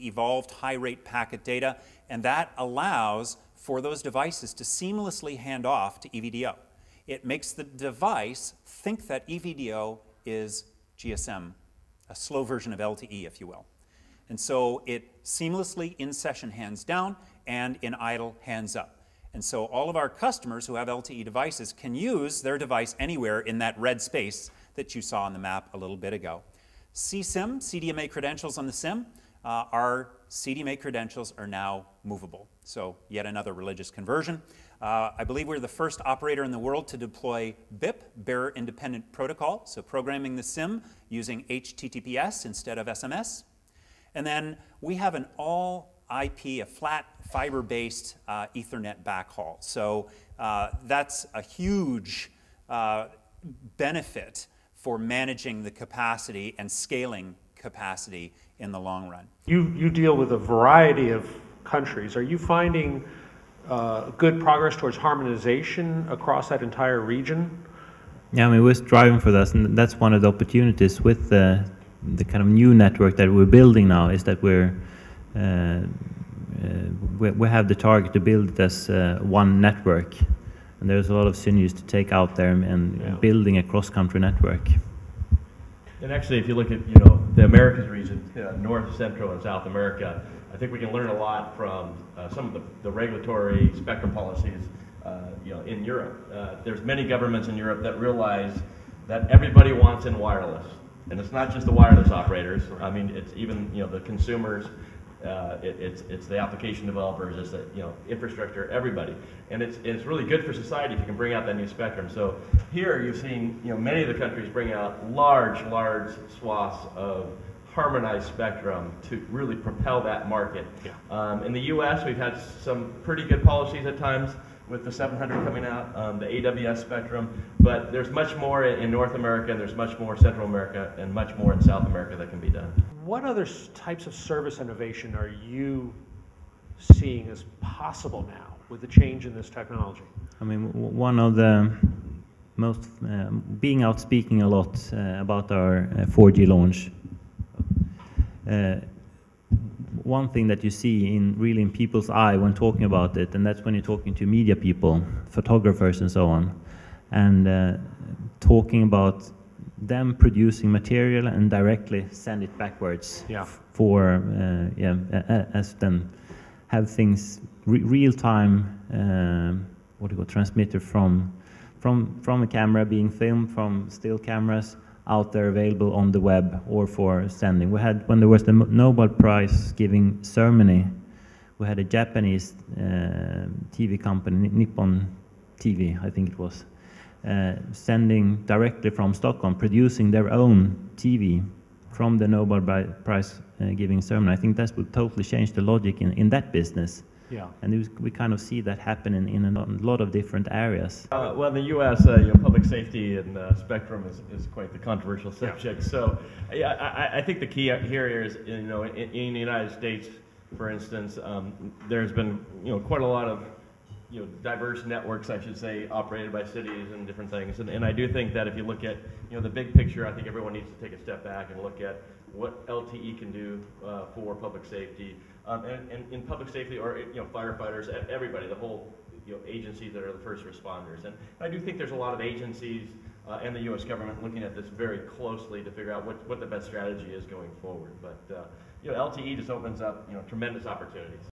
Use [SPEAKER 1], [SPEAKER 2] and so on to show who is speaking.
[SPEAKER 1] evolved high-rate packet data, and that allows for those devices to seamlessly hand off to EVDO. It makes the device think that EVDO is GSM, a slow version of LTE, if you will. And so it seamlessly in session hands down and in idle hands up. And so all of our customers who have LTE devices can use their device anywhere in that red space that you saw on the map a little bit ago. CSIM, CDMA credentials on the SIM, our CDMA credentials are now movable. So yet another religious conversion. I believe we're the first operator in the world to deploy BIP, Bearer Independent Protocol, so programming the SIM using HTTPS instead of SMS. And then we have an all IP, a flat fiber-based Ethernet backhaul. So that's a huge benefit for managing the capacity and scaling capacity in the long run.
[SPEAKER 2] You deal with a variety of countries. Are you finding good progress towards harmonization across that entire region?
[SPEAKER 3] Yeah, I mean, we're striving for this, and that's one of the opportunities with the kind of new network that we're building now, is that we have the target to build this one network, and there's a lot of sinews to take out there and building a cross-country network.
[SPEAKER 4] And actually, if you look at the Americas region, North, Central, and South America, I think we can learn a lot from some of the regulatory spectrum policies in Europe. There's many governments in Europe that realize that everybody wants in wireless. And it's not just the wireless operators. I mean, it's even the consumers. It's the application developers. It's the infrastructure. Everybody. And it's really good for society if you can bring out that new spectrum. So here you've seen many of the countries bring out large swaths of harmonized spectrum to really propel that market. Yeah. In the U.S., we've had some pretty good policies at times, with the 700 coming out, the AWS spectrum, but there's much more in North America, and there's much more Central America, and much more in South America that can be done.
[SPEAKER 2] What other types of service innovation are you seeing as possible now with the change in this technology?
[SPEAKER 3] I mean, one of the most, being out speaking a lot about our 4G launch, one thing that you see really in people's eye when talking about it, and that's when you're talking to media people, photographers and so on, and talking about them producing material and directly send it backwards for, as then have things real time, what do you call, transmitter from a camera being filmed, from still cameras, out there available on the web or for sending. We had, when there was the Nobel Prize giving ceremony, we had a Japanese TV company, Nippon TV, I think it was, sending directly from Stockholm, producing their own TV from the Nobel Prize giving ceremony. I think that would totally change the logic in that business.
[SPEAKER 2] Yeah.
[SPEAKER 3] And we kind of see that happening in a lot of different areas.
[SPEAKER 4] Well, in the U.S., public safety and spectrum is quite the controversial subject. So, I think the key here is, in the United States, for instance, there's been quite a lot of diverse networks, I should say, operated by cities and different things. And I do think that if you look at the big picture, I think everyone needs to take a step back and look at what LTE can do for public safety. And in public safety, or firefighters, everybody, the whole agencies that are the first responders. And I do think there's a lot of agencies and the U.S. government looking at this very closely to figure out what the best strategy is going forward. But LTE just opens up tremendous opportunities.